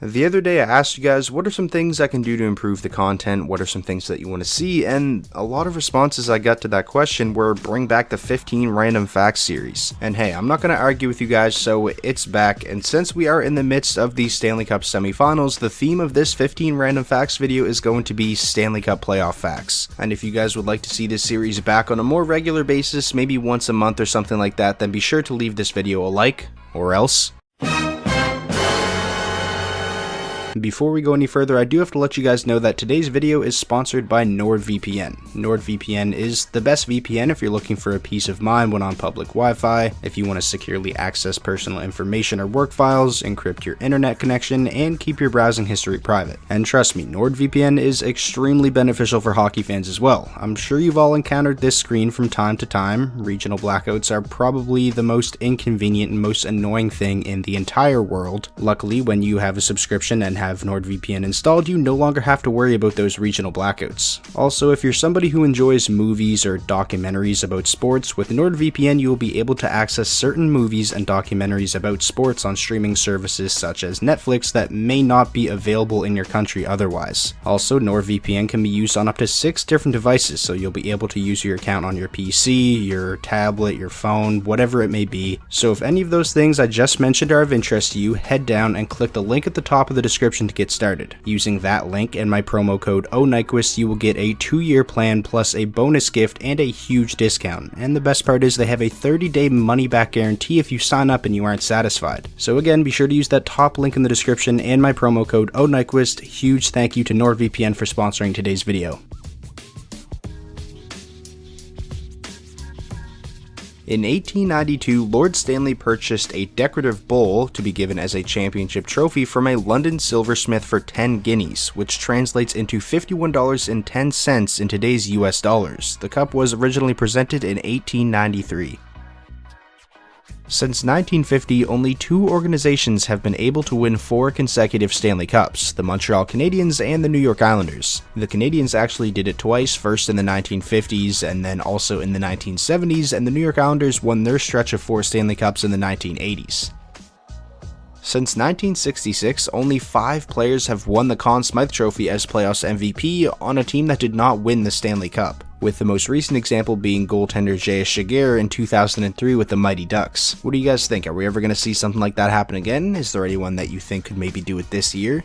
The other day I asked you guys what are some things I can do to improve the content, what are some things that you want to see, and a lot of responses I got to that question were bring back the 15 random facts series. And hey, I'm not going to argue with you guys, so it's back, and since we are in the midst of the Stanley Cup semifinals, the theme of this 15 random facts video is going to be Stanley Cup playoff facts. And if you guys would like to see this series back on a more regular basis, maybe once a month or something like that, then be sure to leave this video a like, or else. Before we go any further, I do have to let you guys know that today's video is sponsored by NordVPN. NordVPN is the best VPN if you're looking for a peace of mind when on public Wi-Fi, if you want to securely access personal information or work files, encrypt your internet connection, and keep your browsing history private. And trust me, NordVPN is extremely beneficial for hockey fans as well. I'm sure you've all encountered this screen from time to time. Regional blackouts are probably the most inconvenient and most annoying thing in the entire world. Luckily, when you have a subscription and have NordVPN installed, you no longer have to worry about those regional blackouts. Also, if you're somebody who enjoys movies or documentaries about sports, with NordVPN you will be able to access certain movies and documentaries about sports on streaming services such as Netflix that may not be available in your country otherwise. Also, NordVPN can be used on up to 6 different devices, so you'll be able to use your account on your PC, your tablet, your phone, whatever it may be. So if any of those things I just mentioned are of interest to you, head down and click the link at the top of the description to get started. Using that link and my promo code OhNyquist, you will get a 2-year plan plus a bonus gift and a huge discount. And the best part is they have a 30-day money-back guarantee if you sign up and you aren't satisfied. So again, be sure to use that top link in the description and my promo code OhNyquist. Huge thank you to NordVPN for sponsoring today's video. In 1892, Lord Stanley purchased a decorative bowl to be given as a championship trophy from a London silversmith for 10 guineas, which translates into $51.10 in today's US dollars. The cup was originally presented in 1893. Since 1950, only 2 organizations have been able to win 4 consecutive Stanley Cups, the Montreal Canadiens and the New York Islanders. The Canadiens actually did it twice, first in the 1950s and then also in the 1970s, and the New York Islanders won their stretch of 4 Stanley Cups in the 1980s. Since 1966, only 5 players have won the Conn Smythe Trophy as playoffs MVP on a team that did not win the Stanley Cup, with the most recent example being goaltender J.S. Shiger in 2003 with the Mighty Ducks. What do you guys think? Are we ever going to see something like that happen again? Is there anyone that you think could maybe do it this year?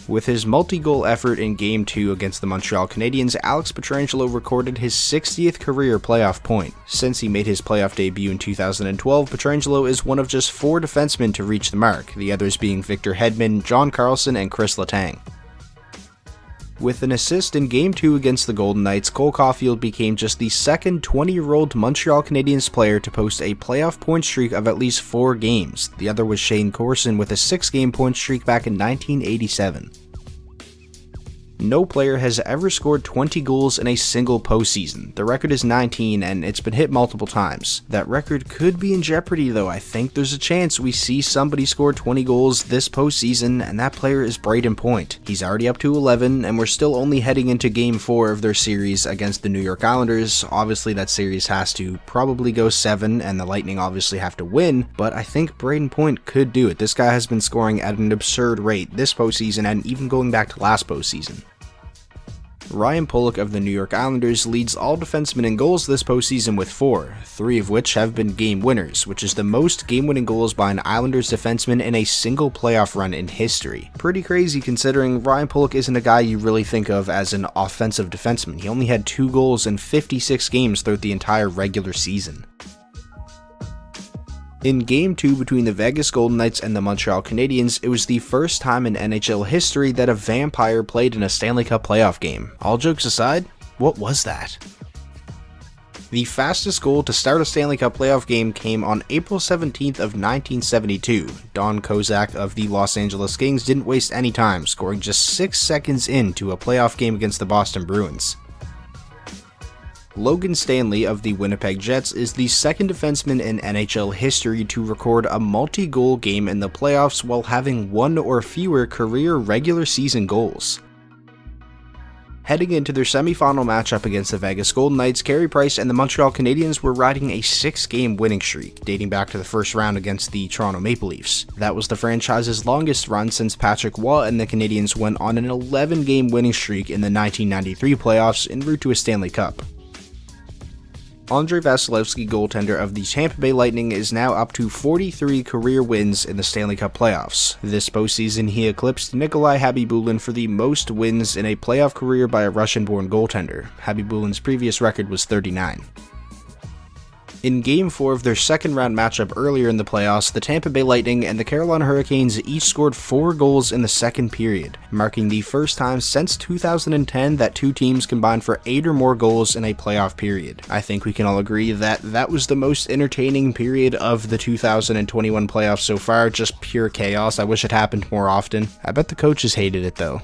With his multi-goal effort in Game 2 against the Montreal Canadiens, Alex Pietrangelo recorded his 60th career playoff point. Since he made his playoff debut in 2012, Pietrangelo is one of just 4 defensemen to reach the mark, the others being Victor Hedman, John Carlson, and Chris Letang. With an assist in Game 2 against the Golden Knights, Cole Caulfield became just the second 20-year-old Montreal Canadiens player to post a playoff point streak of at least 4 games. The other was Shane Corson with a 6-game point streak back in 1987. No player has ever scored 20 goals in a single postseason. The record is 19 and it's been hit multiple times. That record could be in jeopardy though. I think there's a chance we see somebody score 20 goals this postseason, and that player is Brayden Point. He's already up to 11 and we're still only heading into Game 4 of their series against the New York Islanders. Obviously that series has to probably go 7 and the Lightning obviously have to win, but I think Brayden Point could do it. This guy has been scoring at an absurd rate this postseason and even going back to last postseason. Ryan Pulock of the New York Islanders leads all defensemen in goals this postseason with 4, 3 of which have been game winners, which is the most game-winning goals by an Islanders defenseman in a single playoff run in history. Pretty crazy considering Ryan Pulock isn't a guy you really think of as an offensive defenseman. He only had 2 goals in 56 games throughout the entire regular season. In Game 2 between the Vegas Golden Knights and the Montreal Canadiens, it was the first time in NHL history that a vampire played in a Stanley Cup playoff game. All jokes aside, what was that? The fastest goal to start a Stanley Cup playoff game came on April 17th of 1972. Don Kozak of the Los Angeles Kings didn't waste any time, scoring just 6 seconds into a playoff game against the Boston Bruins. Logan Stanley of the Winnipeg Jets is the second defenseman in NHL history to record a multi-goal game in the playoffs while having 1 or fewer career regular season goals. Heading into their semi-final matchup against the Vegas Golden Knights, Carey Price and the Montreal Canadiens were riding a 6-game winning streak, dating back to the first round against the Toronto Maple Leafs. That was the franchise's longest run since Patrick Waugh and the Canadiens went on an 11-game winning streak in the 1993 playoffs en route to a Stanley Cup. Andrei Vasilevskiy, goaltender of the Tampa Bay Lightning, is now up to 43 career wins in the Stanley Cup playoffs. This postseason, he eclipsed Nikolai Khabibulin for the most wins in a playoff career by a Russian-born goaltender. Khabibulin's previous record was 39. In Game 4 of their second-round matchup earlier in the playoffs, the Tampa Bay Lightning and the Carolina Hurricanes each scored 4 goals in the second period, marking the first time since 2010 that two teams combined for 8 or more goals in a playoff period. I think we can all agree that that was the most entertaining period of the 2021 playoffs so far, just pure chaos. I wish it happened more often. I bet the coaches hated it though.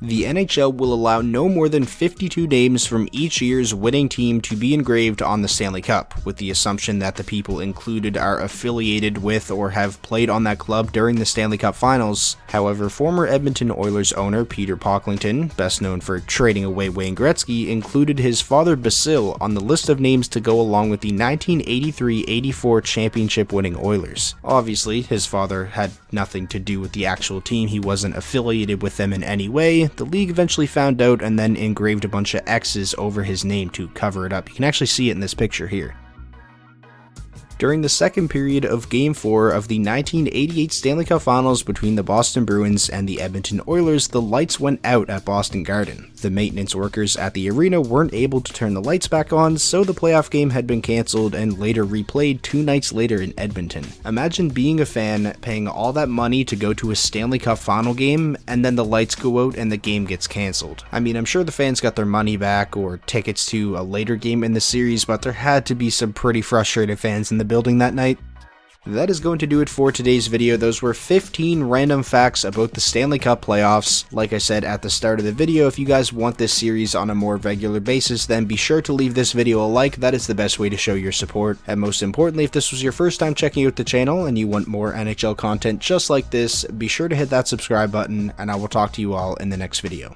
The NHL will allow no more than 52 names from each year's winning team to be engraved on the Stanley Cup, with the assumption that the people included are affiliated with or have played on that club during the Stanley Cup Finals. However, former Edmonton Oilers owner Peter Pocklington, best known for trading away Wayne Gretzky, included his father Basil on the list of names to go along with the 1983-84 championship-winning Oilers. Obviously, his father had nothing to do with the actual team, he wasn't affiliated with them in any way. The league eventually found out and then engraved a bunch of X's over his name to cover it up. You can actually see it in this picture here. During the second period of Game 4 of the 1988 Stanley Cup Finals between the Boston Bruins and the Edmonton Oilers, the lights went out at Boston Garden. The maintenance workers at the arena weren't able to turn the lights back on, so the playoff game had been cancelled and later replayed 2 nights later in Edmonton. Imagine being a fan, paying all that money to go to a Stanley Cup Final game, and then the lights go out and the game gets cancelled. I mean, I'm sure the fans got their money back or tickets to a later game in the series, but there had to be some pretty frustrated fans in the building that night. That is going to do it for today's video. Those were 15 random facts about the Stanley Cup playoffs. Like I said at the start of the video, if you guys want this series on a more regular basis, then be sure to leave this video a like. That is the best way to show your support. And most importantly, if this was your first time checking out the channel and you want more NHL content just like this, be sure to hit that subscribe button, and I will talk to you all in the next video.